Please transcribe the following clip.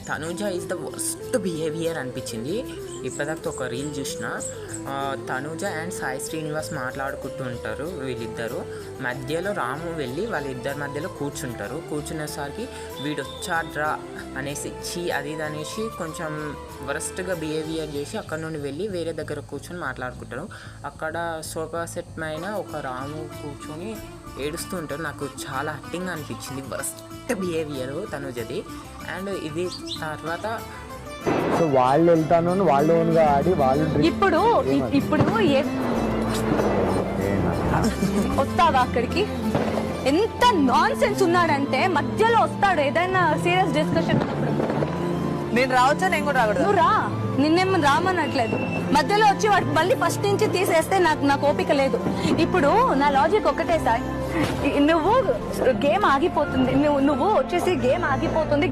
Tanuja is the worst behaviour అనిపించింది. ఇప్పటిదాకా ఒక రీల్ చూసిన, తనూజ అండ్ సాయి శ్రీనివాస్ మాట్లాడుకుంటూ ఉంటారు వీళ్ళిద్దరు. మధ్యలో రాము వెళ్ళి వాళ్ళిద్దరి మధ్యలో కూర్చునేసరికి వీడు వచ్చాడ్రా అనేసి అది ఇది అనేసి కొంచెం వరస్ట్గా బిహేవియర్ చేసి అక్కడ నుండి వెళ్ళి వేరే దగ్గర కూర్చొని మాట్లాడుకుంటారు. అక్కడ సోఫా సెట్ పైన ఒక రాము కూర్చొని ఏడుస్తూ ఉంటారు. నాకు చాలా హట్టింగ్ అనిపించింది వరస్ట్ బిహేవియర్ తనూజది. అండ్ ఇది తర్వాత సో వాళ్ళు వెళ్తాను వాళ్ళు ఓన్గా ఆడి వాళ్ళు ఇప్పుడు వస్తావా అక్కడికి? ఎంత నాన్ సెన్స్ ఉన్నాడంటే మధ్యలో వస్తాడు ఏదైనా సీరియస్ డిస్కషన్ ఉన్నప్పుడు. నేను రావచ్చా? నేను కూడా రాకూడదు? నువ్వు రా, నిన్నేమో రామనట్లేదు. మధ్యలో వచ్చి వాడికి మళ్ళీ ఫస్ట్ నుంచి తీసేస్తే నాకు ఓపిక లేదు. ఇప్పుడు నా లాజిక్ ఒకటే సార్, నువ్వు గేమ్ ఆగిపోతుంది, నువ్వు వచ్చేసి గేమ్ ఆగిపోతుంది